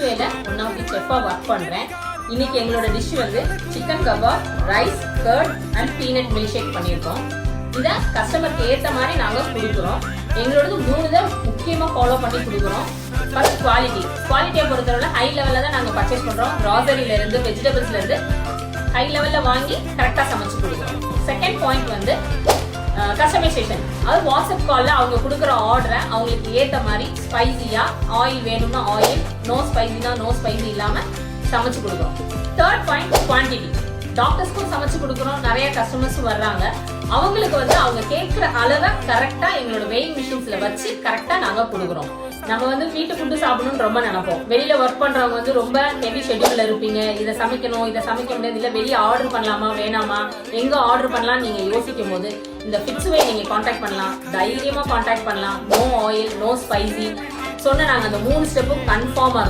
ஃபிட்ஸ்வேல one of the செஃப்பாக work பண்ணுறேன். இன்னைக்கு எங்களோட டிஷ் வந்து chicken kebab, rice, curd and peanut milk shake பண்ணியிருக்கோம். இதை கஸ்டமருக்கு ஏற்ற மாதிரி நாங்கள் கொடுக்குறோம். எங்களோடது 3 தான் முக்கியமாக ஃபாலோ பண்ணி கொடுக்குறோம். ஃபர்ஸ்ட் குவாலிட்டியை பொறுத்தவரை ஹை லெவலில் தான் நாங்கள் பர்ச்சேஸ் பண்ணுறோம். கிராசரியிலேருந்து வெஜிடபிள்ஸ்லேருந்து ஹை லெவலில் வாங்கி கரெக்டாக சமைச்சு கொடுக்குறோம். செகண்ட் பாயிண்ட் வந்து கஸ்டமைசேஷன். அது வாட்ஸ்அப் காலில் அவங்க கொடுக்குற ஆர்டரை அவங்களுக்கு ஏற்ற மாதிரி ஸ்பைசியாக, ஆயில் வேணும்னா ஆயில், நோ ஸ்பைசினா நோ ஸ்பைசி இல்லாமல் சமைச்சு கொடுக்குறோம். Third point quantity. டாக்டர்ஸ்க்கும் சமைச்சு கொடுக்குறோம். நிறைய கஸ்டமர்ஸும் வர்றாங்க. அவங்களுக்கு வந்து அவங்க கேட்குற அளவை கரெக்டாக எங்களோட வெயிங் மிஷின்ஸில் வச்சு கரெக்டாக நாங்கள் கொடுக்குறோம். நம்ம வந்து வீட்டு ஃபுட்டு சாப்பிடணும்னு ரொம்ப நினைப்போம். வெளியில் ஒர்க் பண்ணுறவங்க வந்து ரொம்ப ஹெவி ஷெட்யூலில் இருப்பீங்க. இதை சமைக்கணும், இதை சமைக்க முடியாது, இல்லை வெளியே ஆர்டர் பண்ணலாமா வேணாமா, எங்கே ஆர்டர் பண்ணலாம் நீங்கள் யோசிக்கும் போது இந்த ஃபிட்ஸ்வே நீங்கள் காண்டாக்ட் பண்ணலாம். தைரியமாக காண்டாக்ட் பண்ணலாம். நோ ஆயில், நோ ஸ்பைசி சொன்ன நாங்கள் அந்த 3 ஸ்டெப்பும் கன்ஃபார்மாக இருக்கும்.